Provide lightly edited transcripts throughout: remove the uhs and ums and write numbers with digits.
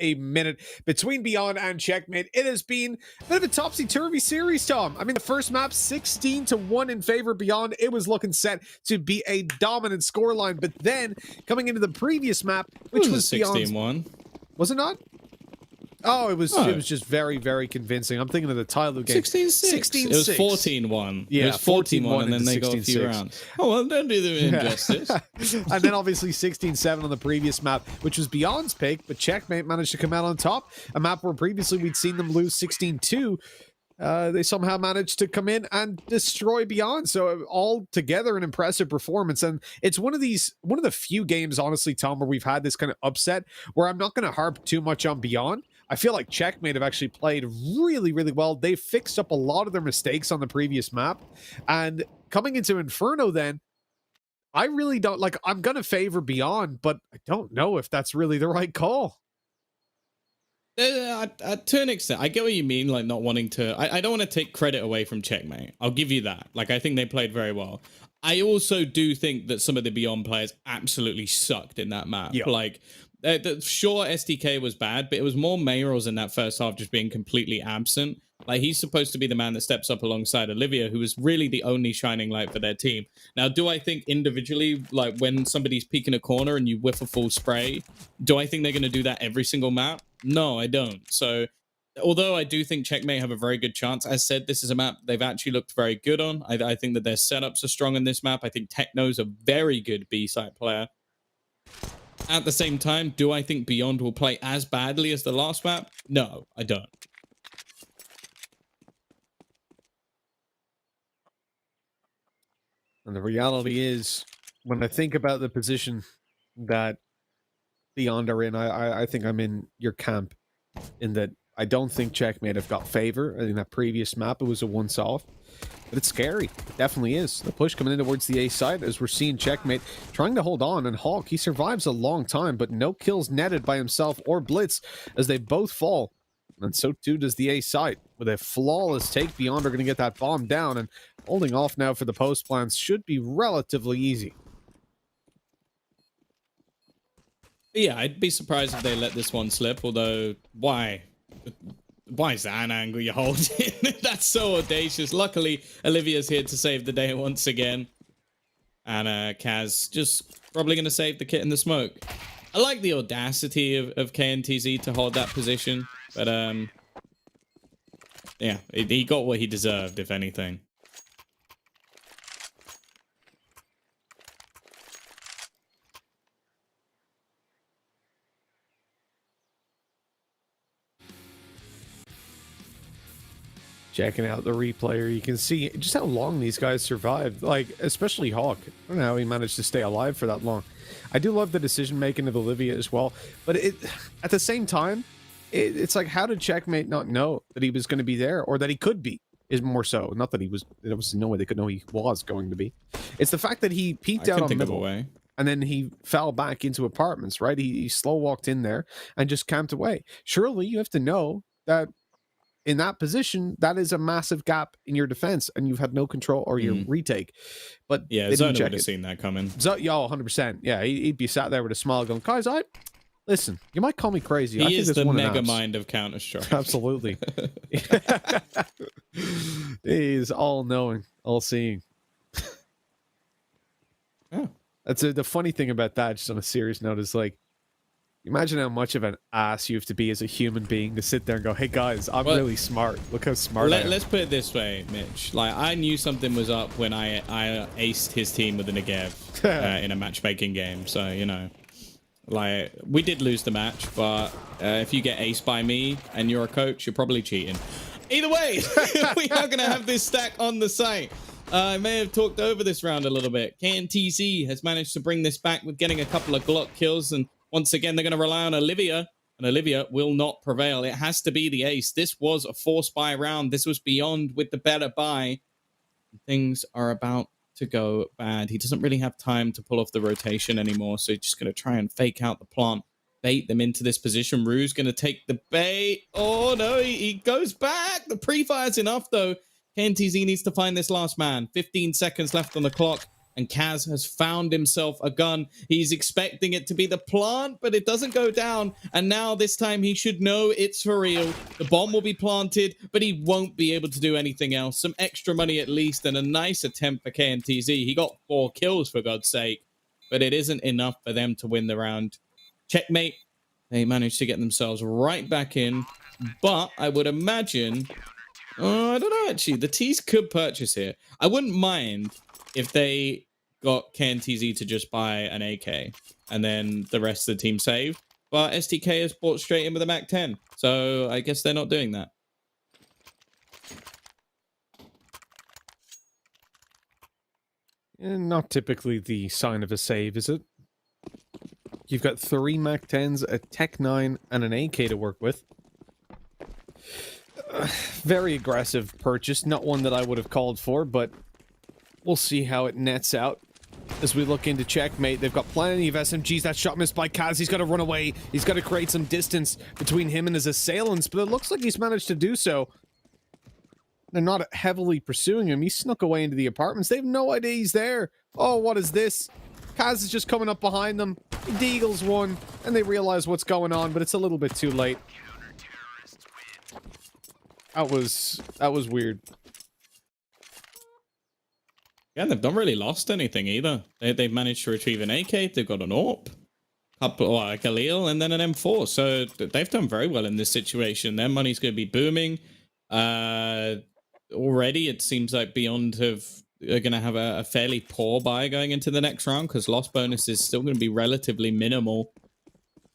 a minute between Beyond and Checkmate. It has been a bit of a topsy-turvy series, Tom. I mean, the first map, 16-1 in favor of Beyond. It was looking set to be a dominant scoreline, but then coming into the previous map, which was 16-1. Was it not? Oh, it was just very, very convincing. I'm thinking of the Tyloo game. 16-6. It was 14-1. Yeah, it was 14-1, and then they got a few 16-6. rounds. Oh, well, don't do them injustice. And then obviously 16-7 on the previous map, which was Beyond's pick, but Checkmate managed to come out on top. A map where previously we'd seen them lose 16-2. They somehow managed to come in and destroy Beyond. So all together an impressive performance. And it's one of the few games, honestly, Tom, where we've had this kind of upset where I'm not going to harp too much on Beyond. I feel like Checkmate have actually played really, really well. They fixed up a lot of their mistakes on the previous map. And coming into Inferno then, I really don't, like, I'm going to favor Beyond, but I don't know if that's really the right call. To an extent, I get what you mean, like not wanting to... I don't want to take credit away from Checkmate. I'll give you that. Like, I think they played very well. I also do think that some of the Beyond players absolutely sucked in that map. Yeah. Like... sure, STK was bad, but it was more Mayros in that first half just being completely absent. Like, he's supposed to be the man that steps up alongside Olivia, who was really the only shining light for their team. Now, do I think individually, like, when somebody's peeking a corner and you whiff a full spray, do I think they're going to do that every single map? No, I don't. So, although I do think Checkmate have a very good chance, as said, this is a map they've actually looked very good on. I think that their setups are strong in this map. I think Techno's a very good B-side player. At the same time, do I think Beyond will play as badly as the last map? No, I don't. And the reality is, when I think about the position that Beyond are in, I think I'm in your camp in that I don't think Checkmate have got favor. In that previous map, it was a once-off. But it's scary. It definitely is. The push coming in towards the A side as we're seeing Checkmate trying to hold on. And Hawk, he survives a long time, but no kills netted by himself or Blitz as they both fall. And so too does the A side. With a flawless take, Beyond are going to get that bomb down. And holding off now for the post plans should be relatively easy. Yeah, I'd be surprised if they let this one slip, although why? Why is that an angle you're holding? That's so audacious. Luckily, Olivia's here to save the day once again. And Kaz just probably going to save the kit in the smoke. I like the audacity of KNTZ to hold that position. But, yeah, he got what he deserved, if anything. Checking out the replayer, you can see just how long these guys survived. Like, especially Hawk. I don't know how he managed to stay alive for that long. I do love the decision making of Olivia as well, but at the same time, it's like, how did Checkmate not know that he was going to be there, or that he could be? Is more so, not that he was. There was no way they could know he was going to be. It's the fact that he peeked out on middle, and then he fell back into apartments. Right, he slow walked in there and just camped away. Surely you have to know that. In that position, that is a massive gap in your defense, and you've had no control or your retake. But yeah, Zona would have seen that coming. Yo, 100%. Yeah, he'd be sat there with a smile going, guys, listen, you might call me crazy. He is the mega mind of Counter-Strike. Absolutely. He's all-knowing, all-seeing. Yeah. That's the funny thing about that, just on a serious note, is like, imagine how much of an ass you have to be as a human being to sit there and go, hey guys, I'm really smart. Look how smart I am. Let's put it this way, Mitch. Like, I knew something was up when I aced his team with a Negev in a matchmaking game. So, you know, like, we did lose the match, but if you get aced by me and you're a coach, you're probably cheating. Either way, we are going to have this stack on the site. I may have talked over this round a little bit. KNTZ has managed to bring this back with getting a couple of Glock kills, and once again, they're going to rely on Olivia, and Olivia will not prevail. It has to be the ace. This was a forced buy round. This was Beyond with the better buy. Things are about to go bad. He doesn't really have time to pull off the rotation anymore, so he's just going to try and fake out the plant, bait them into this position. Rue's going to take the bait. Oh, no, he goes back. The pre-fire's enough, though. KNTZ needs to find this last man. 15 seconds left on the clock. And Kaz has found himself a gun. He's expecting it to be the plant, but it doesn't go down. And now this time he should know it's for real. The bomb will be planted, but he won't be able to do anything else. Some extra money at least, and a nice attempt for KNTZ. He got 4 kills, for God's sake. But it isn't enough for them to win the round. Checkmate. They managed to get themselves right back in. But I would imagine... I don't know, actually. The T's could purchase here. I wouldn't mind if they got KNTZ to just buy an AK and then the rest of the team saved. But STK has bought straight in with a MAC-10. So I guess they're not doing that. Not typically the sign of a save, is it? You've got 3 MAC-10s, a Tech-9, and an AK to work with. Very aggressive purchase. Not one that I would have called for, but we'll see how it nets out. As we look into Checkmate, they've got plenty of SMGs. That shot missed by Kaz. He's got to run away. He's got to create some distance between him and his assailants, but it looks like he's managed to do so. They're not heavily pursuing him. He snuck away into the apartments. They have no idea he's there. Oh, what is this? Kaz is just coming up behind them. He deagles one, and they realize what's going on, but it's a little bit too late. That was weird. Yeah, they've not really lost anything either. They've managed to retrieve an AK. They've got an AWP, a Galil, and then an M4. So they've done very well in this situation. Their money's going to be booming. Already, it seems like Beyond are going to have a fairly poor buy going into the next round because loss bonus is still going to be relatively minimal.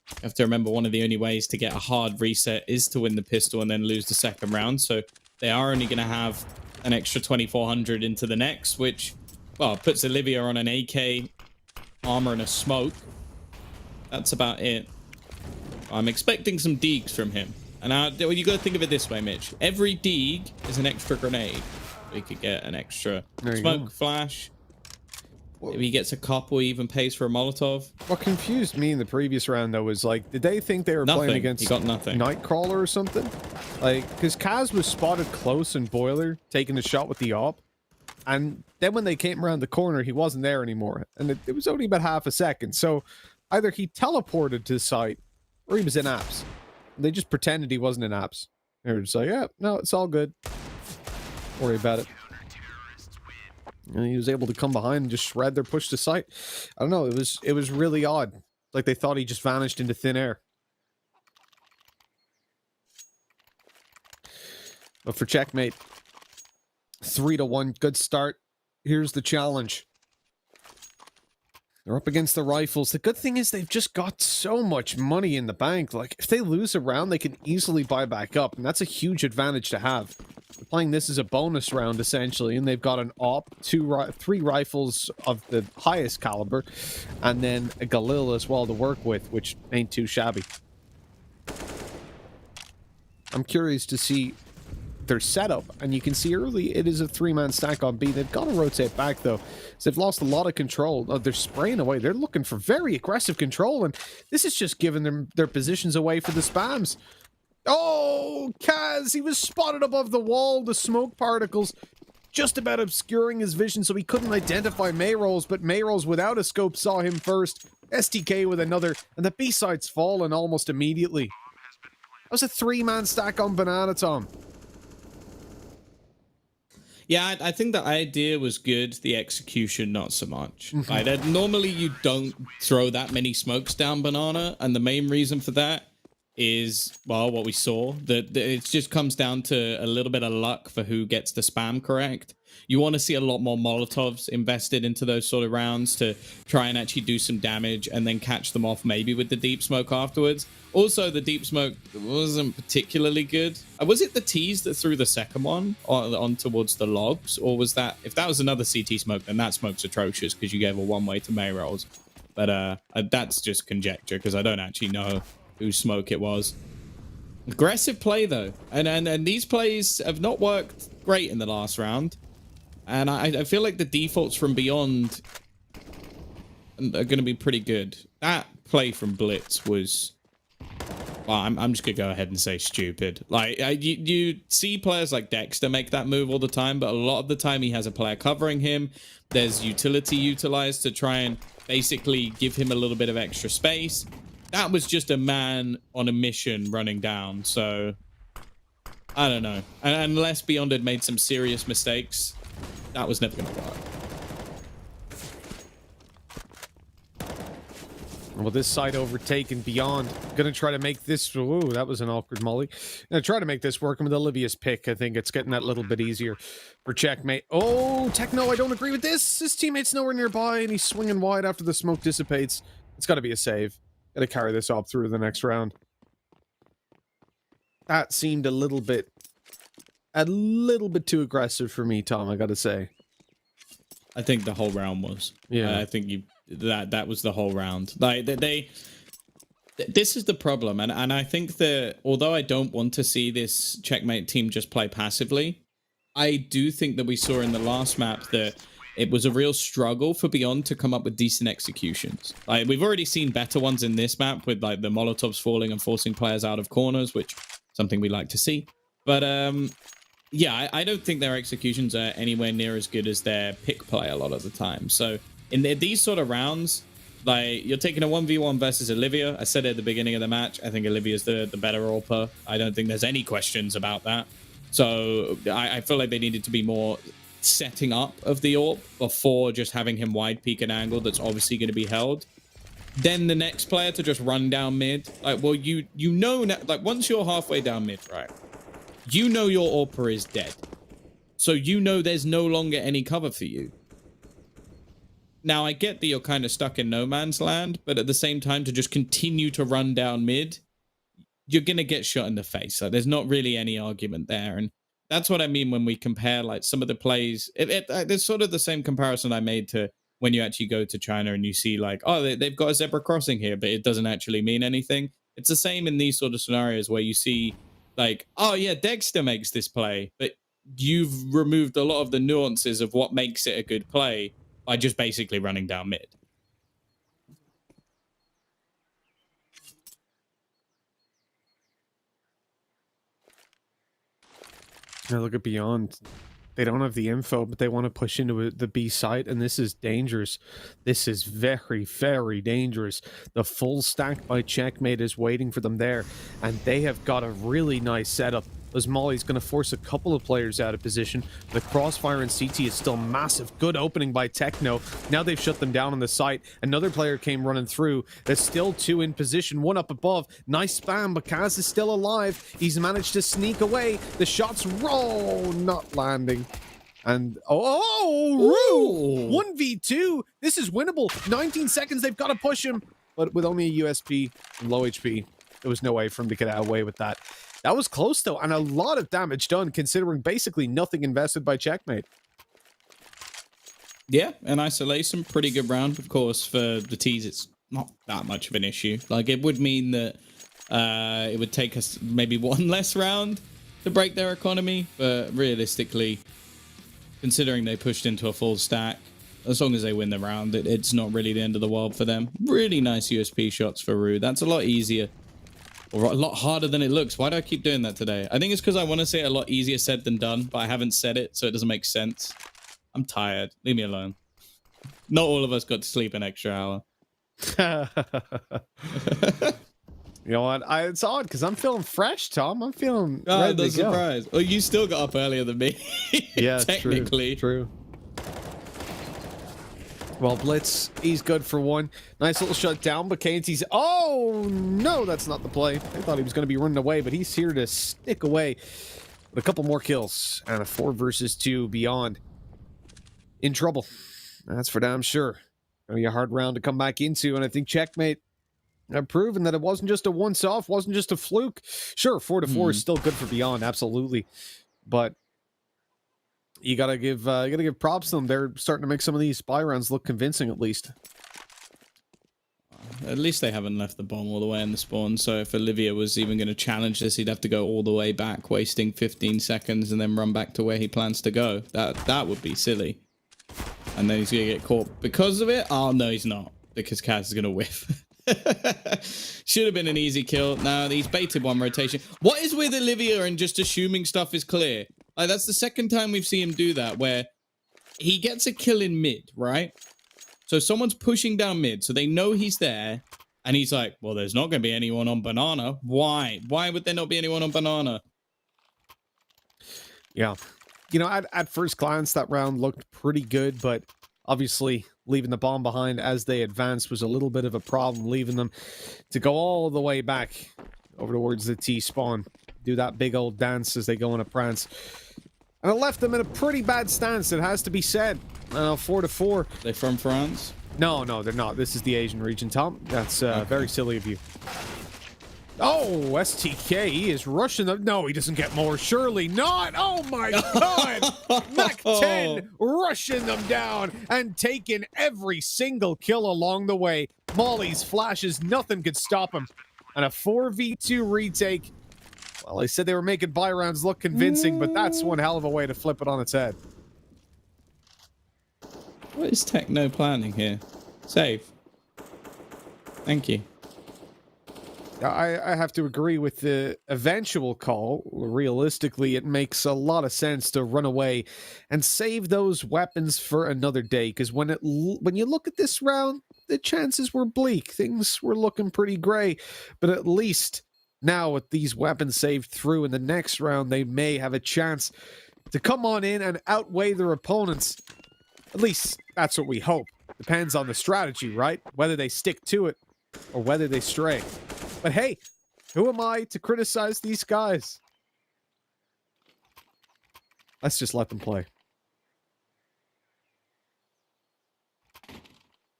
You have to remember one of the only ways to get a hard reset is to win the pistol and then lose the second round. So they are only going to have an extra 2,400 into the next, which, well, puts Olivia on an AK, armor, and a smoke. That's about it. I'm expecting some deegs from him. And you got to think of it this way, Mitch. Every deeg is an extra grenade. We could get an extra smoke, flash. Maybe he gets a couple, he even pays for a Molotov. What confused me in the previous round, though, was like, did they think they were playing against he got nothing. Nightcrawler or something? Like, because Kaz was spotted close in Boiler, taking a shot with the AWP. And then when they came around the corner, he wasn't there anymore. And it was only about half a second. So either he teleported to the site, or he was in apps. They just pretended he wasn't in apps. They were just like, yeah, no, it's all good. Don't worry about it. And he was able to come behind and just shred their push to site. I don't know, it was really odd. Like they thought he just vanished into thin air. But for Checkmate, 3-1, good start. Here's the challenge. They're up against the rifles. The good thing is they've just got so much money in the bank. Like, if they lose a round, they can easily buy back up, and that's a huge advantage to have. They're playing this as a bonus round, essentially, and they've got an AWP, 3 rifles of the highest caliber, and then a Galil as well to work with, which ain't too shabby. I'm curious to see their setup, and you can see early it is a 3-man stack on B. They've got to rotate back, though, so they've lost a lot of control. They're spraying away. They're looking for very aggressive control, and this is just giving them their positions away for the spams. Oh, Kaz, he was spotted above the wall. The smoke particles just about obscuring his vision, so he couldn't identify Mayrolls, but Mayrolls without a scope saw him first. STK with another, and the B-side's fallen almost immediately. That was a 3-man stack on Banana, Tom. Yeah, I think the idea was good. The execution, not so much. Like, normally, you don't throw that many smokes down Banana, and the main reason for that is, well, what we saw. That it just comes down to a little bit of luck for who gets the spam correct. You want to see a lot more Molotovs invested into those sort of rounds to try and actually do some damage and then catch them off maybe with the deep smoke afterwards. Also, the deep smoke wasn't particularly good. Was it the T's that threw the second one on towards the logs? Or was that, if that was another CT smoke, then that smoke's atrocious because you gave a one-way to Mayrolls. But that's just conjecture because I don't actually know whose smoke it was. Aggressive play, though. And these plays have not worked great in the last round. And I feel like the defaults from Beyond are going to be pretty good. That play from Blitz was Well, I'm just gonna go ahead and say stupid. Like you see players like Dexter make that move all the time, but a lot of the time he has a player covering him. There's utility utilized to try and basically give him a little bit of extra space. That was just a man on a mission running down. So I don't know. Unless Beyond had made some serious mistakes, that was never gonna work. Well, this side overtaken Beyond. Gonna try to make this. Ooh, that was an awkward molly. Gonna try to make this work with Olivia's pick. I think it's getting that little bit easier for Checkmate. Oh, Techno, I don't agree with this. His teammate's nowhere nearby, and he's swinging wide after the smoke dissipates. It's got to be a save. Gotta carry this up through the next round. That seemed a little bit too aggressive for me, Tom. I gotta say. I think the whole round was. Yeah, I think that was the whole round. Like this is the problem, and I think that although I don't want to see this Checkmate team just play passively, I do think that we saw in the last map that it was a real struggle for Beyond to come up with decent executions. Like we've already seen better ones in this map with like the Molotovs falling and forcing players out of corners, which is something we like to see. But yeah, I don't think their executions are anywhere near as good as their pick play a lot of the time. So in these sort of rounds, like you're taking a 1v1 versus Olivia. I said it at the beginning of the match. I think Olivia's the better AWPer. I don't think there's any questions about that. So I feel like they needed to be more setting up of the AWP before just having him wide peek an angle that's obviously going to be held. Then the next player to just run down mid. Like, well, you know, like once you're halfway down mid, right? You know your AWPer is dead. So you know there's no longer any cover for you. Now, I get that you're kind of stuck in no man's land, but at the same time, to just continue to run down mid, you're going to get shot in the face. Like, there's not really any argument there. And that's what I mean when we compare like some of the plays. It's sort of the same comparison I made to when you actually go to China and you see like, oh, they've got a zebra crossing here, but it doesn't actually mean anything. It's the same in these sort of scenarios where you see like, oh yeah, Dexter makes this play, but you've removed a lot of the nuances of what makes it a good play by just basically running down mid. Now look at Beyond. They don't have the info, but they want to push into the B site, and this is dangerous. This is very, very dangerous. The full stack by Checkmate is waiting for them there, and they have got a really nice setup. As Molly's going to force a couple of players out of position. The crossfire in CT is still massive. Good opening by Techno. Now they've shut them down on the site. Another player came running through. There's still two in position. One up above. Nice spam, but Kaz is still alive. He's managed to sneak away. The shots roll, not landing. And Rue! 1v2. This is winnable. 19 seconds. They've got to push him. But with only a USP and low HP, there was no way for him to get away with that. That was close, though, and a lot of damage done, considering basically nothing invested by Checkmate. Yeah, in isolation, pretty good round. Of course, for the T's, it's not that much of an issue. Like, it would mean that it would take us maybe one less round to break their economy, but realistically, considering they pushed into a full stack, as long as they win the round, it's not really the end of the world for them. Really nice USP shots for Rue. That's a lot easier. Or a lot harder than it looks. Why do I keep doing that today? I think it's because I want to say it a lot easier said than done, but I haven't said it, so it doesn't make sense. I'm tired. Leave me alone. Not all of us got to sleep an extra hour. You know what? It's odd because I'm feeling fresh, Tom. I'm feeling ready no to go. surprise. Well, you still got up earlier than me. Yeah, technically. True. Well, Blitz, he's good for one. Nice little shut down, but KNT's... Oh, no, that's not the play. I thought he was going to be running away, but he's here to stick away with a couple more kills. And a 4 versus 2 Beyond. In trouble. That's for damn sure. Gonna be a hard round to come back into, and I think Checkmate have proven that it wasn't just a once-off, wasn't just a fluke. Sure, 4-4 is still good for Beyond, absolutely. But... You gotta give props to them. They're starting to make some of these spy rounds look convincing, at least. At least they haven't left the bomb all the way in the spawn. So if Olivia was even going to challenge this, he'd have to go all the way back, wasting 15 seconds, and then run back to where he plans to go. That would be silly. And then he's gonna get caught because of it. Oh no, he's not, because Kaz is gonna whiff. Should have been an easy kill. No, he's baited one rotation. What is with Olivia and just assuming stuff is clear? Like, that's the second time we've seen him do that, where he gets a kill in mid, right? So someone's pushing down mid, so they know he's there, and he's like, well, there's not going to be anyone on banana. Why? Why would there not be anyone on banana? Yeah. You know, at first glance, that round looked pretty good, but obviously leaving the bomb behind as they advanced was a little bit of a problem, leaving them to go all the way back over towards the T-spawn, do that big old dance as they go in a prance. And it left them in a pretty bad stance, it has to be said. 4-4. They from France? No, they're not. This is the Asian region, Tom. That's very silly of you. Oh, STK, he is rushing them. No, he doesn't get more. Surely not. Oh, my God. Mac 10 rushing them down and taking every single kill along the way. Molly's flashes, nothing could stop him. And a 4v2 retake. Well, they said they were making buy rounds look convincing, but that's one hell of a way to flip it on its head. What is Techno planning here? Save. Thank you. I have to agree with the eventual call. Realistically, it makes a lot of sense to run away and save those weapons for another day. Because when you look at this round, the chances were bleak. Things were looking pretty gray. But at least now with these weapons saved through in the next round, they may have a chance to come on in and outweigh their opponents. At least that's what we hope. Depends on the strategy, right? Whether they stick to it or whether they stray. But hey, who am I to criticize these guys? Let's just let them play.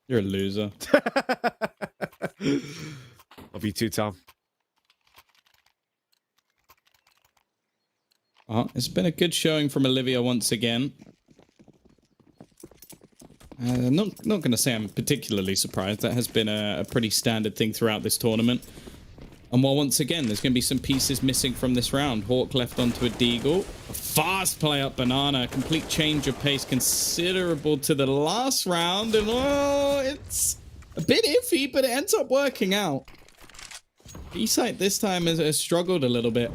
You're a loser. Love you too, Tom. It's been a good showing from Olivia once again. Not going to say I'm particularly surprised. That has been a pretty standard thing throughout this tournament. And while once again, there's going to be some pieces missing from this round. Hawk left onto a Deagle. A fast play up Banana. A complete change of pace considerable to the last round. And oh, it's a bit iffy, but it ends up working out. B-Site this time has struggled a little bit.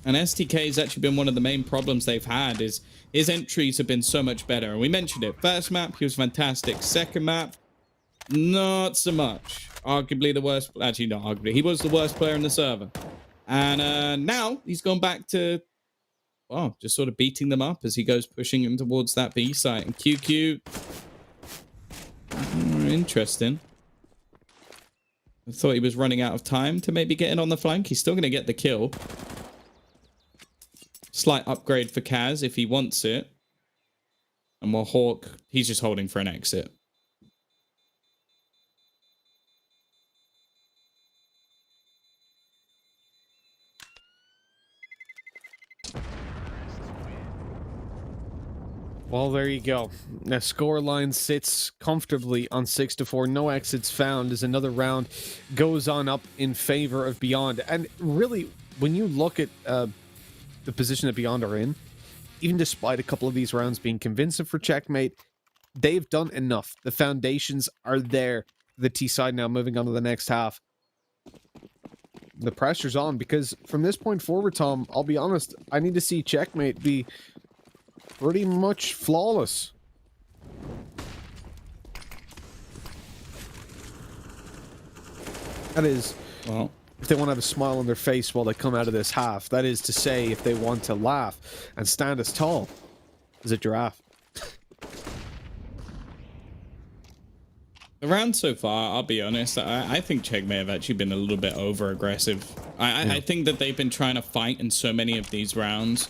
And STK has actually been one of the main problems they've had is his entries have been so much better. And we mentioned it. First map, he was fantastic. Second map, not so much. Arguably the worst. Actually, not arguably. He was the worst player in the server. And now he's gone back to, well, just sort of beating them up as he goes pushing him towards that B site. And QQ. Interesting. I thought he was running out of time to maybe get in on the flank. He's still going to get the kill. Slight upgrade for Kaz if he wants it. And while Hawk, he's just holding for an exit. Well, there you go. The scoreline sits comfortably on 6-4. No exits found as another round goes on up in favor of Beyond. And really, when you look at the position that Beyond are in, even despite a couple of these rounds being convincing for Checkmate, they've done enough. The foundations are there. The T side now moving on to the next half. The pressure's on because from this point forward, Tom, I'll be honest, I need to see Checkmate be pretty much flawless. That is, well, if they want to have a smile on their face while they come out of this half. That is to say, if they want to laugh and stand as tall as a giraffe. The round so far, I'll be honest, I think Check may have actually been a little bit over-aggressive. I think that they've been trying to fight in so many of these rounds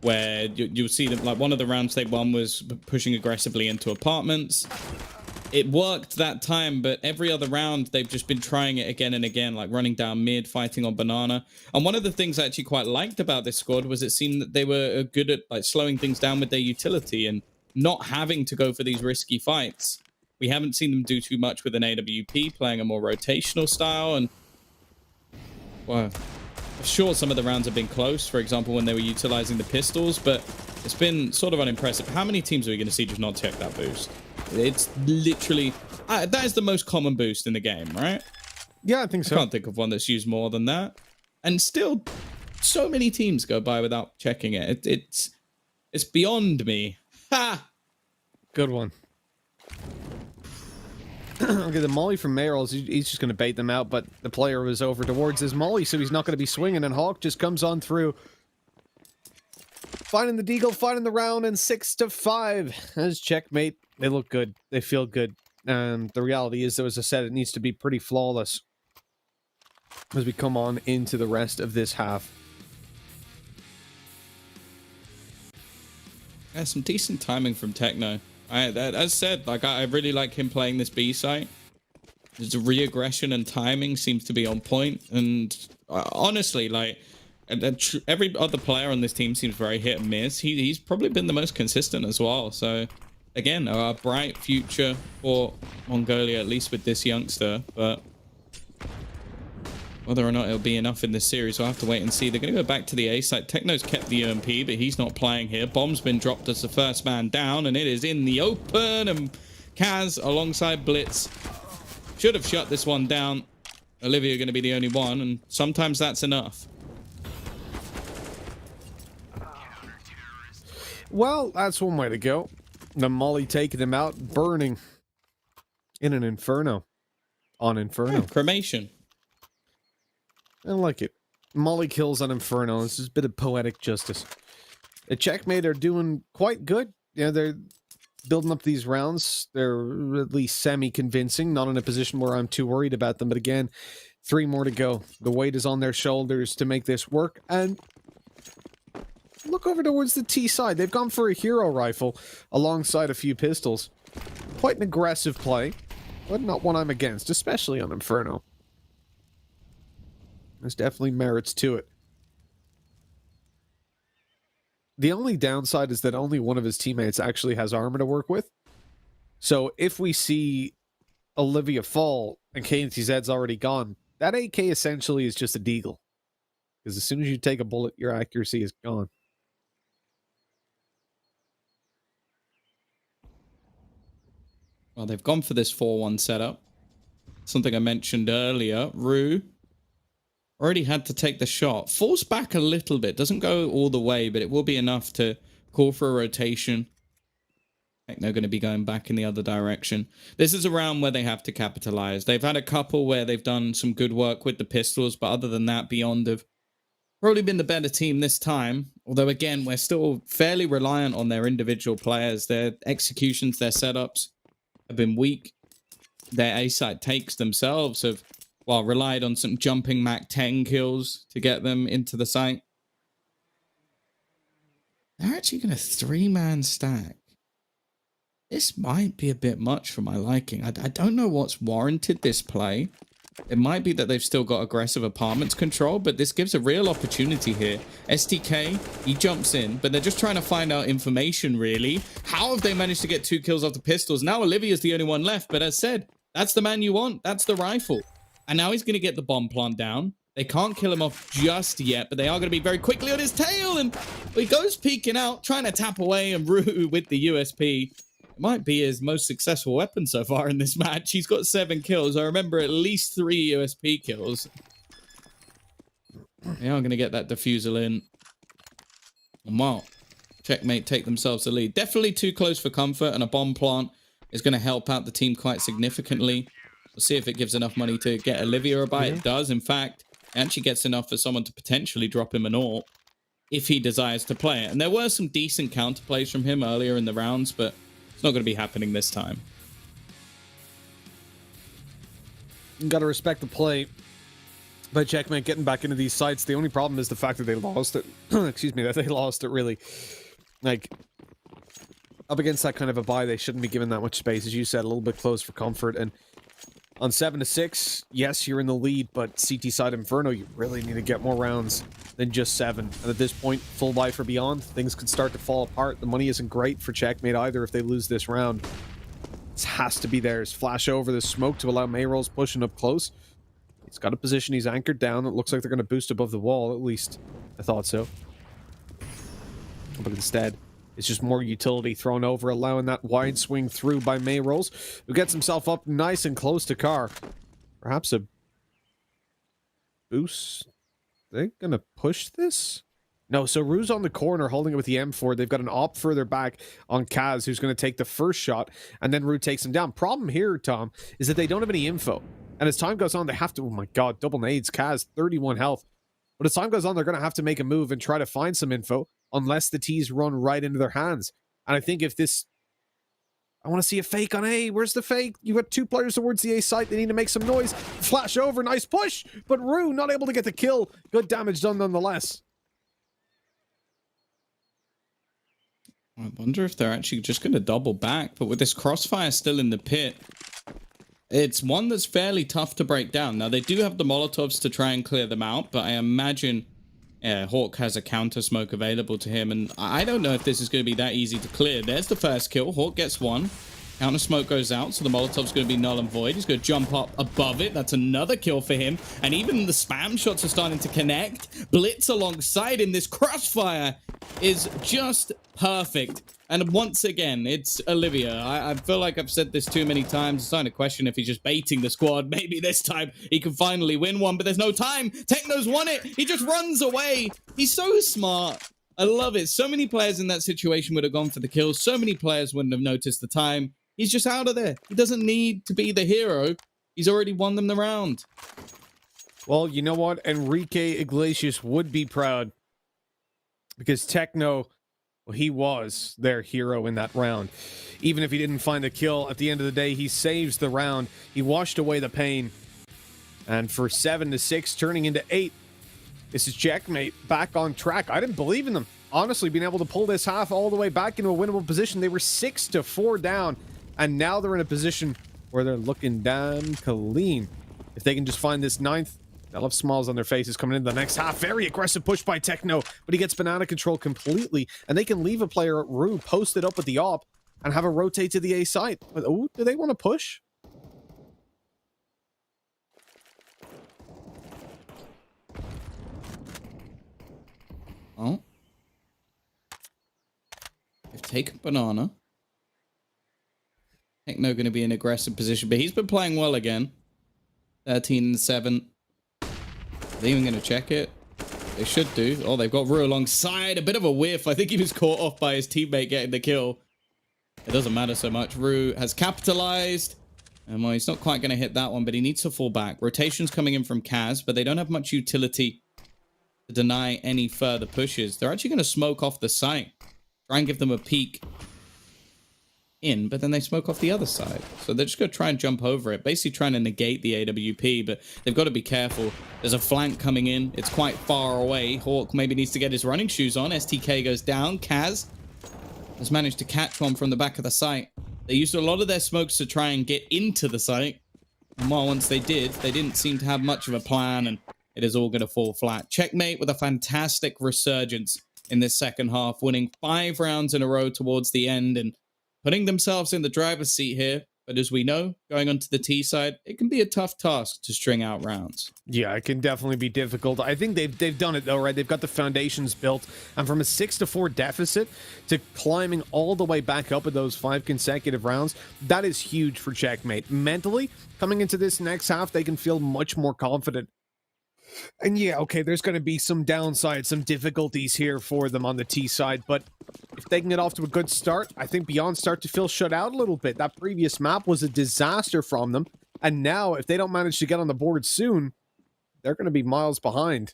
where you'll see that, like, one of the rounds they won was pushing aggressively into apartments. It worked that time, but every other round they've just been trying it again and again, like running down mid, fighting on banana. And one of the things I actually quite liked about this squad was it seemed that they were good at like slowing things down with their utility and not having to go for these risky fights. We haven't seen them do too much with an AWP, playing a more rotational style. And well, sure, some of the rounds have been close, for example, when they were utilizing the pistols, but it's been sort of unimpressive. How many teams are we going to see just not check that boost? It's literally... that is the most common boost in the game, right? Yeah, I think I so. can't think of one that's used more than that. And still, so many teams go by without checking it. It's beyond me. Ha! Good one. Okay, the molly from Meryl's, he's just going to bait them out, but the player was over towards his molly, so he's not going to be swinging, and Hawk just comes on through. Finding the deagle, finding the round, and 6-5. As checkmate, they look good. They feel good. And the reality is, though, as I said, it needs to be pretty flawless as we come on into the rest of this half. Yeah, some decent timing from Techno. As said, like I really like him playing this B site. His re-aggression and timing seems to be on point, and honestly, like every other player on this team seems very hit and miss. He's probably been the most consistent as well. So again, a bright future for Mongolia, at least with this youngster, but whether or not it'll be enough in this series, we'll have to wait and see. They're going to go back to the A site. Techno's kept the UMP, but he's not playing here. Bomb's been dropped as the first man down, and it is in the open. And Kaz alongside Blitz should have shut this one down. Olivia going to be the only one, and sometimes that's enough. Well, that's one way to go. The molly taking them out, burning in an inferno. On Inferno. Yeah, cremation. I like it. Molly kills on Inferno. This is a bit of poetic justice. The Checkmate are doing quite good. Yeah, they're building up these rounds. They're at least semi-convincing. Not in a position where I'm too worried about them. But again, 3 more to go. The weight is on their shoulders to make this work. And look over towards the T side. They've gone for a hero rifle alongside a few pistols. Quite an aggressive play, but not one I'm against, especially on Inferno. There's definitely merits to it. The only downside is that only one of his teammates actually has armor to work with. So if we see Olivia fall and KNTZ's already gone, that AK essentially is just a deagle. Because as soon as you take a bullet, your accuracy is gone. Well, they've gone for this 4-1 setup. Something I mentioned earlier. Rue already had to take the shot. Falls back a little bit. Doesn't go all the way, but it will be enough to call for a rotation. They're going to be going back in the other direction. This is a round where they have to capitalize. They've had a couple where they've done some good work with the pistols, but other than that, Beyond have probably been the better team this time. Although, again, we're still fairly reliant on their individual players. Their executions, their setups have been weak. Their A-side takes themselves have, well, relied on some jumping Mac 10 kills to get them into the site. They're actually going to 3-man stack. This might be a bit much for my liking. I don't know what's warranted this play. It might be that they've still got aggressive apartments control, but this gives a real opportunity here. STK, he jumps in, but they're just trying to find out information, really. How have they managed to get 2 kills off the pistols? Now Olivia's the only one left, but as said, that's the man you want. That's the rifle. And now he's going to get the bomb plant down. They can't kill him off just yet, but they are going to be very quickly on his tail, and he goes peeking out, trying to tap away, and Rue with the USP. Might be his most successful weapon so far in this match. He's got 7 kills. I remember at least 3 USP kills. They are going to get that defusal in. And wow, Checkmate take themselves the lead. Definitely too close for comfort, and a bomb plant is going to help out the team quite significantly. We'll see if it gives enough money to get Olivia a buy. It does, in fact. It actually gets enough for someone to potentially drop him an AWP if he desires to play it. And there were some decent counterplays from him earlier in the rounds, but it's not going to be happening this time. You got to respect the play by Checkmate getting back into these sites. The only problem is the fact that they lost it. Excuse me, that they lost it, really. Like, up against that kind of a buy, they shouldn't be given that much space. As you said, a little bit close for comfort. And on 7-6, yes, you're in the lead, but CT side Inferno, you really need to get more rounds than just 7. And at this point, full buy for Beyond, things could start to fall apart. The money isn't great for Checkmate either if they lose this round. This has to be theirs. Flash over the smoke to allow Mayrolls pushing up close. He's got a position, he's anchored down. It looks like they're going to boost above the wall, at least I thought so. But instead, it's just more utility thrown over, allowing that wide swing through by Mayrolls, who gets himself up nice and close to Car. Perhaps a boost. They're going to push this? No, so Rue's on the corner holding it with the M4. They've got an op further back on Kaz, who's going to take the first shot, and then Rue takes him down. Problem here, Tom, is that they don't have any info. And as time goes on, they have to... Oh my god, double nades. Kaz, 31 health. But as time goes on, they're going to have to make a move and try to find some info, unless the T's run right into their hands. And I think if this... I want to see a fake on A. Where's the fake? You got 2 players towards the A site. They need to make some noise. Flash over. Nice push. But Rue not able to get the kill. Good damage done nonetheless. I wonder if they're actually just going to double back. But with this crossfire still in the pit, it's one that's fairly tough to break down. Now, they do have the Molotovs to try and clear them out, but I imagine Hawk has a counter smoke available to him, and I don't know if this is going to be that easy to clear. There's the first kill. Hawk gets one. Counter smoke goes out, so the Molotov's going to be null and void. He's going to jump up above it. That's another kill for him. And even the spam shots are starting to connect. Blitz alongside him. This crossfire is just perfect. And once again, it's Olivia. I feel like I've said this too many times. I'm starting to question if he's just baiting the squad. Maybe this time he can finally win one, but there's no time. Techno's won it. He just runs away. He's so smart. I love it. So many players in that situation would have gone for the kill. So many players wouldn't have noticed the time. He's just out of there. He doesn't need to be the hero. He's already won them the round. Well, you know what? Enrique Iglesias would be proud. Because Techno, well, he was their hero in that round. Even if he didn't find the kill, at the end of the day, he saves the round. He washed away the pain. And for 7-6, turning into 8, this is Checkmate back on track. I didn't believe in them. Honestly, being able to pull this half all the way back into a winnable position. They were 6-4 down. And now they're in a position where they're looking damn clean. If they can just find this 9th, they'll have smiles on their faces coming into the next half. Very aggressive push by Techno, but he gets banana control completely. And they can leave a player at Rue posted up with the op and have a rotate to the A site. But, oh, do they want to push? Oh. They've taken banana. Techno going to be in aggressive position, but he's been playing well again. 13-7. Are they even going to check it? They should do. Oh, they've got Rue alongside. A bit of a whiff. I think he was caught off by his teammate getting the kill. It doesn't matter so much. Rue has capitalized. And well, he's not quite going to hit that one, but he needs to fall back. Rotation's coming in from Kaz, but they don't have much utility to deny any further pushes. They're actually going to smoke off the site. Try and give them a peek in, but then they smoke off the other side. So they're just going to try and jump over it, basically trying to negate the AWP, but they've got to be careful. There's a flank coming in. It's quite far away. Hawk maybe needs to get his running shoes on. STK goes down. Kaz has managed to catch one from the back of the site. They used a lot of their smokes to try and get into the site. And while once they did, they didn't seem to have much of a plan, and it is all going to fall flat. Checkmate with a fantastic resurgence in this second half, winning 5 rounds in a row towards the end and putting themselves in the driver's seat here. But as we know, going onto the T side, it can be a tough task to string out rounds. Yeah, it can definitely be difficult. I think they've done it though, right? They've got the foundations built, and from a 6-4 deficit to climbing all the way back up at those 5 consecutive rounds, that is huge for Checkmate. Mentally, coming into this next half, they can feel much more confident. And yeah, okay, there's going to be some downsides, some difficulties here for them on the T side, but if they can get off to a good start, I think Beyond start to feel shut out a little bit. That previous map was a disaster from them, and now if they don't manage to get on the board soon, they're going to be miles behind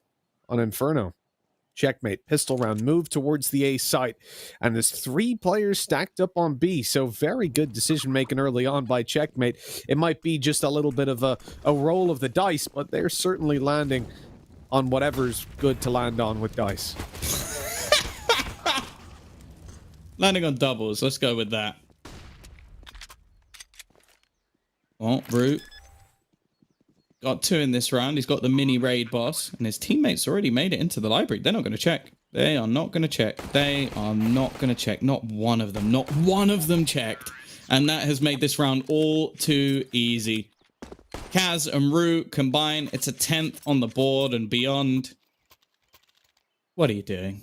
on Inferno. Checkmate, pistol round, move towards the A site, and there's 3 players stacked up on B, so very good decision making early on by Checkmate. It might be just a little bit of a roll of the dice, but they're certainly landing on whatever's good to land on with dice. Landing on doubles, let's go with that. Oh, Rue got 2 in this round. He's got the mini raid boss, and his teammates already made it into the library. They're not going to check. They are not going to check. They are not going to check. Not one of them. Not one of them checked. And that has made this round all too easy. Kaz and Rue combine. It's a 10th on the board and Beyond. What are you doing?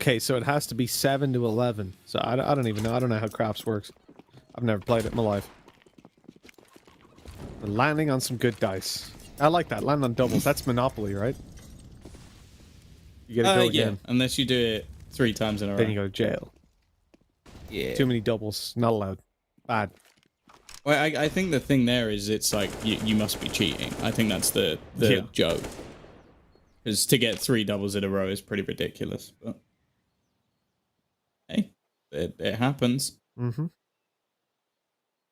Okay, so it has to be 7 to 11. So I don't even know. I don't know how craps works. I've never played it in my life. We're landing on some good dice. I like that. Land on doubles. That's Monopoly, right? You gotta go again. Yeah, unless you do it 3 times in a row. Then you go to jail. Yeah. Too many doubles. Not allowed. Bad. Well, I think the thing there is it's like you must be cheating. I think that's the joke. Because to get 3 doubles in a row is pretty ridiculous. But hey, it happens. Mm-hmm.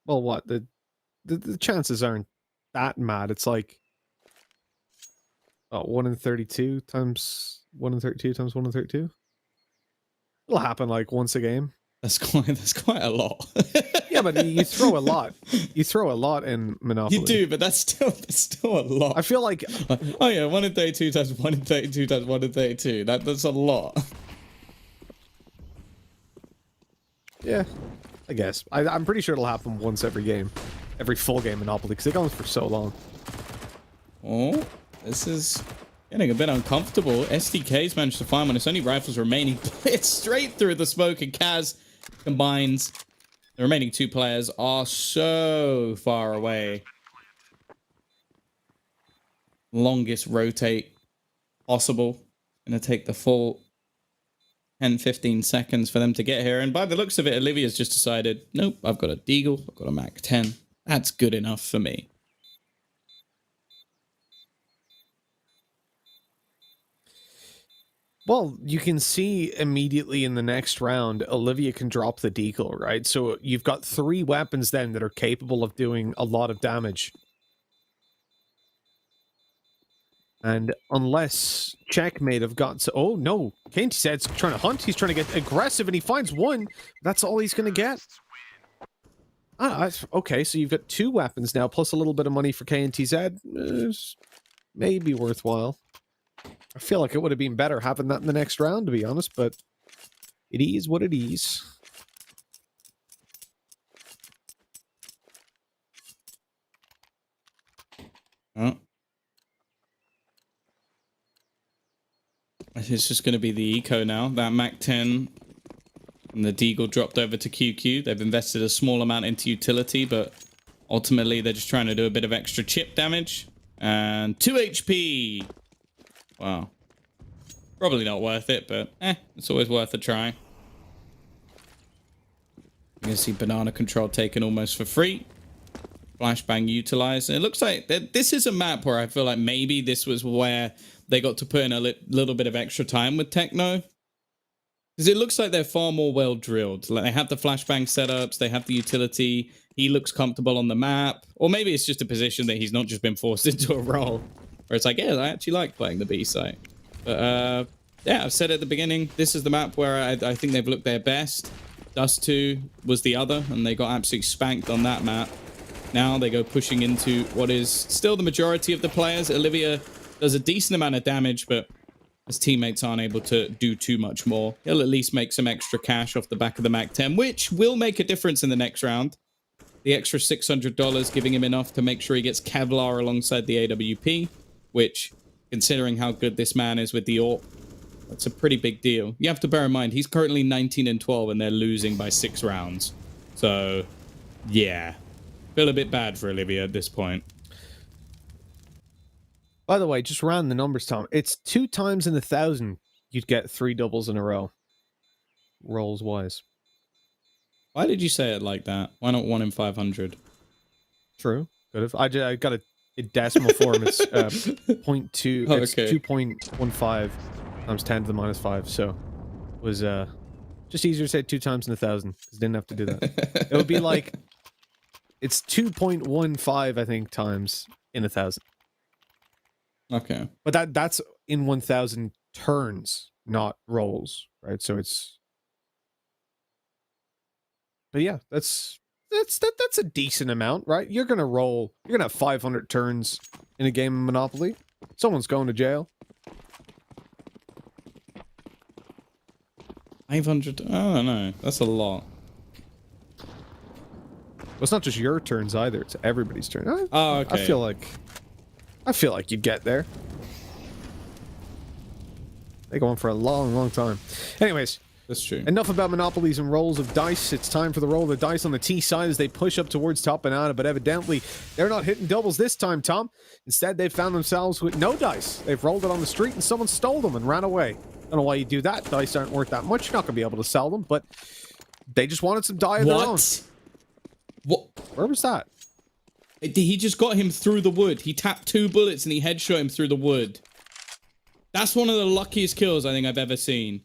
Well, what? The chances aren't that mad. It's like 1 in 32 times 1 in 32 times 1 in 32. It'll happen like once a game. That's quite a lot. Yeah, but you throw a lot. You throw a lot in Monopoly. You do, but that's still a lot. I feel like oh yeah, 1 in 32 times 1 in 32 times 1 in 32. That's a lot. Yeah, I guess. I'm pretty sure it'll happen once every game. Every full game Monopoly, because it goes for so long. Oh, this is getting a bit uncomfortable. SDK's managed to find one. It's only rifles remaining. It's straight through the smoke, and Kaz combines. The remaining 2 players are so far away. Longest rotate possible. Gonna take the full 10-15 seconds for them to get here. And by the looks of it, Olivia's just decided, nope, I've got a Deagle, I've got a Mac 10. That's good enough for me. Well, you can see immediately in the next round, Olivia can drop the deagle, right? So you've got 3 weapons then that are capable of doing a lot of damage. And unless Checkmate have got... Oh, no. KNTZ's trying to hunt. He's trying to get aggressive, and he finds 1. That's all he's going to get. Okay, so you've got 2 weapons now, plus a little bit of money for KNTZ. Maybe worthwhile. I feel like it would have been better having that in the next round, to be honest, but it is what it is. Oh. It's just going to be the eco now. That Mac 10 and the Deagle dropped over to QQ. They've invested a small amount into utility, but ultimately they're just trying to do a bit of extra chip damage. And 2 HP. Wow. Probably not worth it, but it's always worth a try. You can see banana control taken almost for free. Flashbang utilized. And it looks like this is a map where I feel like maybe this was where they got to put in a little bit of extra time with Techno. Because it looks like they're far more well drilled. Like they have the flashbang setups, they have the utility. He looks comfortable on the map. Or maybe it's just a position that he's not just been forced into a role. Where it's like, yeah, I actually like playing the B site. But yeah, I've said at the beginning, this is the map where I think they've looked their best. Dust 2 was the other, and they got absolutely spanked on that map. Now they go pushing into what is still the majority of the players. Olivia does a decent amount of damage, but his teammates aren't able to do too much more. He'll at least make some extra cash off the back of the Mac 10, which will make a difference in the next round. The extra $600 giving him enough to make sure he gets Kevlar alongside the AWP, which, considering how good this man is with the AWP, that's a pretty big deal. You have to bear in mind, he's currently 19-12 and they're losing by 6 rounds. So, yeah. Feel a bit bad for Olivia at this point. By the way, just ran the numbers, Tom. It's 2 times in 1,000 you'd get 3 doubles in a row. Rolls-wise. Why did you say it like that? Why not 1 in 500? True. Could have. I got a decimal form. It's 0.2. Oh, it's okay. 2.15 times 10 to the minus 5. So it was just easier to say 2 times in 1,000 because didn't have to do that. It would be like it's 2.15, I think, times in 1,000. Okay. But that's in 1,000 turns, not rolls, right? So it's. But yeah, that's a decent amount, right? You're gonna roll. You're gonna have 500 turns in a game of Monopoly. Someone's going to jail. 500. Oh no, that's a lot. Well, it's not just your turns either. It's everybody's turn. Oh, okay. I feel like you'd get there. They go on for a long, long time. Anyways, That's true. enough about monopolies and rolls of dice. It's time for the roll of the dice on the T side as they push up towards top banana, but evidently they're not hitting doubles this time, Tom. Instead, they've found themselves with no dice. They've rolled it on the street and someone stole them and ran away. Don't know why you do that. Dice aren't worth that much. You're not going to be able to sell them, but they just wanted some die of their own. What? Where was that? He just got him through the wood. He tapped 2 bullets and he headshot him through the wood. That's one of the luckiest kills I think I've ever seen.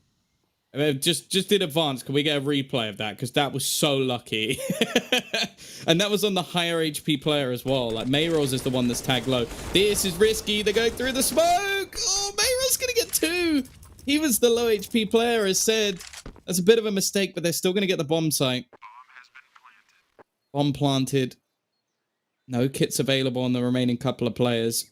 I mean, just did advance. Can we get a replay of that? Because that was so lucky. And that was on the higher HP player as well. Like, Mayrose is the one that's tagged low. This is risky. They're going through the smoke. Oh, Mayrose going to get 2. He was the low HP player, as said. That's a bit of a mistake, but they're still going to get the bomb site. Bomb planted. No kits available on the remaining couple of players.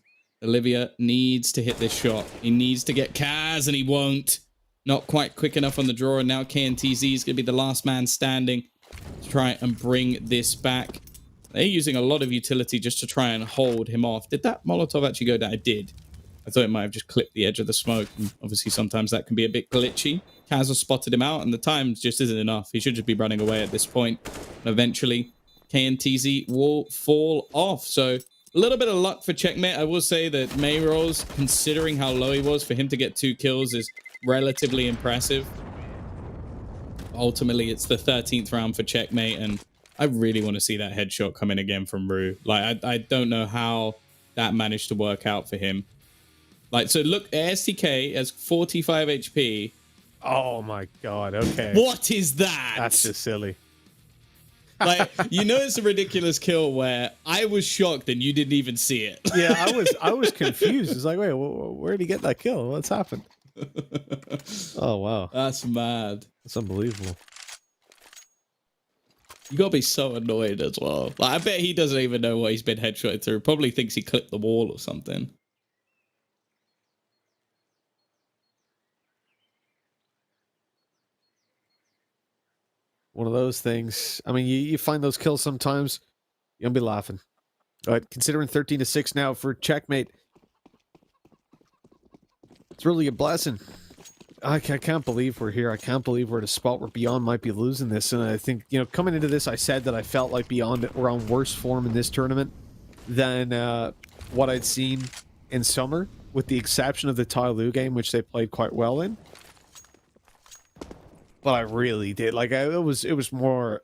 Olivia needs to hit this shot. He needs to get Kaz, and he won't. Not quite quick enough on the draw, and now KNTZ is going to be the last man standing to try and bring this back. They're using a lot of utility just to try and hold him off. Did that Molotov actually go down? It did. I thought it might have just clipped the edge of the smoke, and obviously sometimes that can be a bit glitchy. Kaz has spotted him out, and the time just isn't enough. He should just be running away at this point. And eventually, KNTZ will fall off. So, a little bit of luck for Checkmate. I will say that Mayrose, considering how low he was, for him to get 2 kills is relatively impressive. Ultimately, it's the 13th round for Checkmate, and I really want to see that headshot come in again from Rue. Like, I don't know how that managed to work out for him. Like, so look, STK has 45 HP. Oh my god, okay. What is that? That's just silly. Like, you know, it's a ridiculous kill where I was shocked and you didn't even see it. Yeah, I was confused. It's like, wait, where did he get that kill? What's happened? Oh wow, That's mad. that's unbelievable. You gotta be so annoyed as well. Like, I bet he doesn't even know what he's been headshotted through. Probably thinks he clipped the wall or something. One of those things. I mean, you find those kills sometimes, you'll be laughing. All right, considering 13-6 now for Checkmate. It's really a blessing. I can't believe we're here. I can't believe we're at a spot where Beyond might be losing this. And I think, you know, coming into this, I said that I felt like Beyond were on worse form in this tournament than what I'd seen in summer, with the exception of the Tai Lu game, which they played quite well in. But I really did. Like, it was more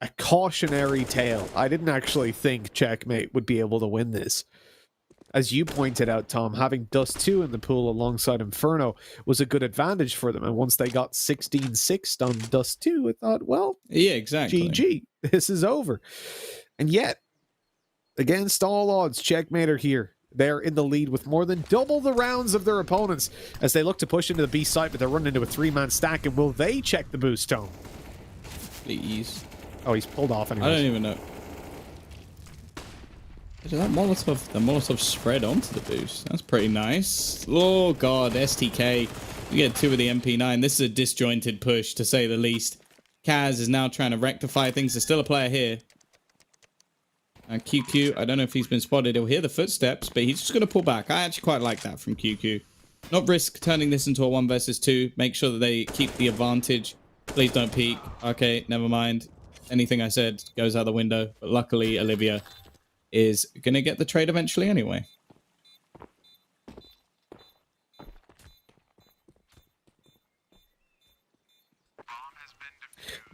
a cautionary tale. I didn't actually think Checkmate would be able to win this. As you pointed out, Tom, having Dust 2 in the pool alongside Inferno was a good advantage for them. And once they got 16-6 on Dust 2, I thought, well, yeah, exactly. GG, this is over. And yet, against all odds, Checkmate are here. They're in the lead with more than double the rounds of their opponents as they look to push into the B site, but they're running into a 3-man stack. And will they check the boost, Tom? Please. Oh, he's pulled off anyway. I don't even know. Did that Molotov spread onto the boost? That's pretty nice. Oh god, STK. We get 2 with the MP9. This is a disjointed push, to say the least. Kaz is now trying to rectify things. There's still a player here. QQ, I don't know if he's been spotted. He'll hear the footsteps, but he's just going to pull back. I actually quite like that from QQ. Not risk turning this into a 1 versus 2. Make sure that they keep the advantage. Please don't peek. Okay, never mind. Anything I said goes out the window. But luckily, Olivia is going to get the trade eventually anyway.